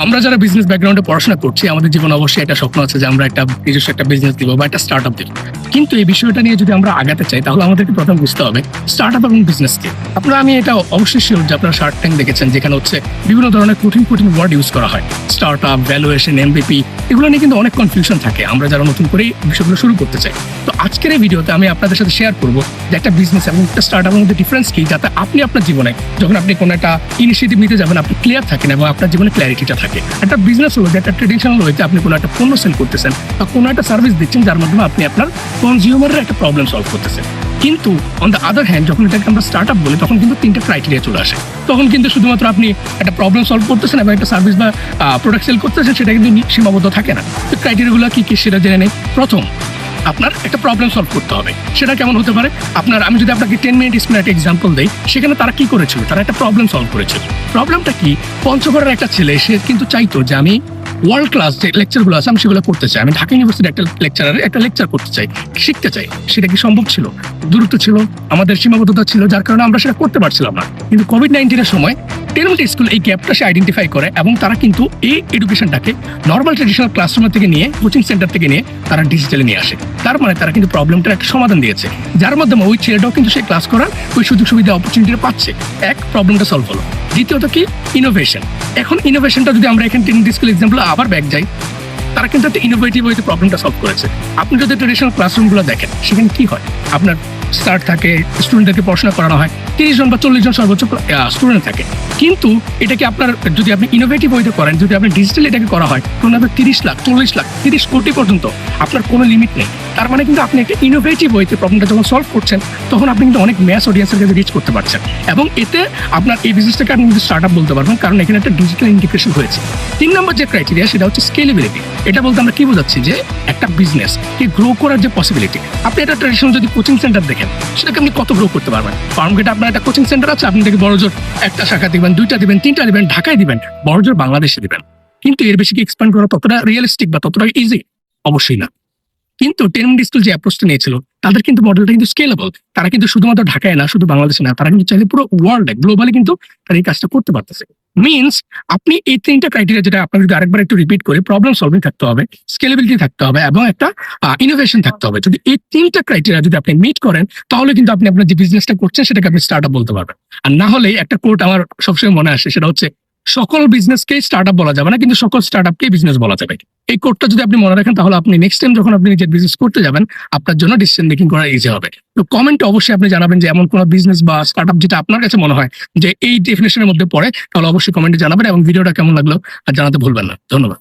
আমরা যারা বিজনেস ব্যাকগ্রাউন্ডে পড়াশোনা করছি আমাদের জীবনে অবশ্যই একটা স্বপ্ন আছে যে আমরা একটা নিজস্ব একটা বিজনেস দিব বা একটা স্টার্ট আপ দিব। কিন্তু এই বিষয়টা নিয়ে যদি আমরা আগাতে চাই তাহলে আমাদেরকে প্রথম বুঝতে হবে স্টার্ট আপ এবং বিজনেস কি। আপনারা আমি এটা অবশ্যই শিওর যে আপনারা শার্ক ট্যাঙ্ক দেখেছেন, যেখানে হচ্ছে বিভিন্ন ধরনের কঠিন কঠিন ওয়ার্ড ইউজ করা হয়, স্টার্ট আপ, ভ্যালুয়েশন, এমভিপি, এগুলো নিয়ে কিন্তু অনেক কনফিউশন থাকে আমরা যারা নতুন করে এই বিষয়গুলো শুরু করতে চাই। তো আজকের এই ভিডিওতে আমি আপনাদের সাথে শেয়ার করবো যে একটা বিজনেস এবং একটা স্টার্ট আপের মধ্যে ডিফারেন্স কি, যাতে আপনি আপনার জীবনে যখন আপনি কোনো একটা ইনিশিয়েটিভ নিতে যাবেন আপনি ক্লিয়ার থাকেন এবং আপনার জীবনে ক্ল্যারিটিটা থাকে। একটা বিজনেস হলো যে একটা ট্রেডিশনাল হয়েছে আপনি কোনো একটা পণ্য সেল করতেছেন বা কোনো একটা সার্ভিস দিচ্ছেন যার মাধ্যমে আপনি আপনার কনজিউমারের একটা প্রবলেম সলভ করতেছেন। কিন্তু অন দ্য আদার হ্যান্ড যখন এটাকে আমরা স্টার্ট আপ বলি তখন কিন্তু তিনটা ক্রাইটেরিয়া চলে আসে। তখন কিন্তু শুধুমাত্র আপনি একটা প্রবলেম সলভ করতেছেন এবং একটা সার্ভিস বা প্রোডাক্ট সেল করতেছেন সেটা কিন্তু সীমাবদ্ধ থাকে না। তো ক্রাইটেরিয়াগুলো কি কি সেটা জেনে নেই। প্রথম, আপনার একটা প্রবলেম সলভ করতে হবে। সেটা কেমন হতে পারে? আমি যদি আপনাকে 10 মিনিট একটা এক্সাম্পল দেই, সেখানে তারা কি করেছিল, তারা একটা প্রবলেম সলভ করেছিল। প্রবলেমটা কি? পঞ্চগড়ের একটা ছেলে সে কিন্তু চাইতো যে আমি ওয়ার্ল্ড ক্লাস যে লেকচারগুলো আছে আমি সেগুলো করতে চাই, আমি ঢাকা ইউনিভার্সিটির একটা লেকচার করতে চাই, শিখতে চাই। সেটা কি সম্ভব ছিল? দূরত্ব ছিল, আমাদের সীমাবদ্ধতা ছিল, যার কারণে আমরা সেটা করতে পারছিলাম না। কিন্তু কোভিড-19 সময় টেলমেন্ট স্কুল এই গ্যাপটা সে আইডেন্টিফাই করে এবং তারা কিন্তু এই এডুকেশনটাকে নর্মাল ট্রেডিশনাল ক্লাসরুমের থেকে নিয়ে, কোচিং সেন্টার থেকে নিয়ে তারা ডিজিটালে নিয়ে আসে। তার মানে তারা কিন্তু প্রবলেমটার একটা সমাধান দিয়েছে, যার মাধ্যমে ওই ছেলেটাও কিন্তু সে ক্লাস করার ওই সুযোগ সুবিধা অপরচুনিটিটা পাচ্ছে। এক, প্রবলেমটা সলভ হলো। দ্বিতীয়ত কি? ইনোভেশন। এখন ইনোভেশনটা যদি আমরা এখানে টেলমেন্ট স্কুল এক্সাম্পল আবার ব্যাক যাই, তারা কিন্তু একটা ইনোভেটিভ ওয়েতে প্রবলেমটা সলভ করেছে। আপনি যদি ট্রেডিশনাল ক্লাসরুমগুলো দেখেন সেখানে কি হয়, আপনার স্টার্ট থাকে, স্টুডেন্টদেরকে পড়াশোনা করানো হয়, 30 জন বা 40 জন সর্বোচ্চ স্টুডেন্ট থাকে। কিন্তু এটাকে আপনার যদি আপনি ইনোভেটিভ ওয়েতে করেন, যদি আপনি ডিজিটাল এটাকে করা হয় তখন আপনার 30 লাখ, 40 লাখ, 30 কোটি পর্যন্ত আপনার কোনো লিমিট নেই। তার মানে কিন্তু আপনি একটা ইনোভেটিভ ওয়েতে প্রবলেমটা যখন সলভ করছেন তখন আপনি কিন্তু অনেক ম্যাস অডিয়েন্সের কাছে রিচ করতে পারছেন এবং এতে আপনার এই বিজনেসটাকে আপনি কিন্তু স্টার্ট আপ বলতে পারবেন, কারণ এখানে একটা ডিজিটাল ইন্টিগ্রেশন হয়েছে। 3 নম্বর যে ক্রাইটেরিয়া সেটা হচ্ছে স্কেলেবিলিটি। এটা বলতে আমরা কি বোঝাচ্ছি যে একটা বিজনেস কে গ্রো করার যে পসিবিলিটি। আপনি একটা ট্রেডিশনাল যদি কোচিং সেন্টার দেখেন সেটাকে আপনি কত গ্রো করতে পারবেন? ফার্মগেটে আপনার একটা কোচিং সেন্টার আছে, আপনি থেকে বড়জোর একটা শাখা দিবেন, 2টা দিবেন, 3টা দিবেন, ঢাকায় দিবেন, বড়জোর বাংলাদেশে দিবেন। কিন্তু এর বেশি কি এক্সপ্যান্ড করা ততটা রিয়েলিস্টিক বা ততটা ইজি? অবশ্যই না। কিন্তু টেলমেন্ট স্কুল যে অ্যাপ্রোচটা নিয়েছিল তাদের কিন্তু মডেলটা কিন্তু স্কেলেবল। তারা কিন্তু শুধুমাত্র ঢাকায় না, শুধু বাংলাদেশে না, তারা কিন্তু চাইলে পুরো ওয়ার্ল্ডে গ্লোবালি কিন্তু তারা এই কাজটা করতে পারতেছে। মিনস আপনি এই 3টা ক্রাইটেরিয়া, যেটা আপনার যদি আরেকবার একটু রিপিট করি, প্রবলেম সলভিং থাকতে হবে, স্কেলেবিলিটি থাকতে হবে এবং একটা ইনোভেশন থাকতে হবে। যদি এই 3টা ক্রাইটেরিয়া যদি আপনি মিট করেন তাহলে কিন্তু আপনি আপনার যে বিজনেসটা করছেন সেটাকে আপনি স্টার্ট আপ বলতে পারবেন। আর না হলে একটা কোট আমার সবসময় মনে আসে, সেটা হচ্ছে সকল বিজনেসকেই স্টার্ট আপ বলা যাবে না, কিন্তু সকল স্টার্ট আপকেই বিজনেস বলা যাবে। এই কোডটা যদি আপনি মনে রাখেন তাহলে আপনি নেক্সট টাইম যখন আপনি নিজের বিজনেস করতে যাবেন আপনার জন্য ডিসিশন মেকিং করা ইজি হবে। তো কমেন্টে অবশ্যই আপনি জানাবেন যে এমন কোনো বিজনেস বা স্টার্ট আপ যেটা আপনার কাছে মনে হয় যে এই ডেফিনেশনের মধ্যে পড়ে, তাহলে অবশ্যই কমেন্টে জানাবেন এবং ভিডিওটা কেমন লাগলো আর জানাতে ভুলবেন না। ধন্যবাদ।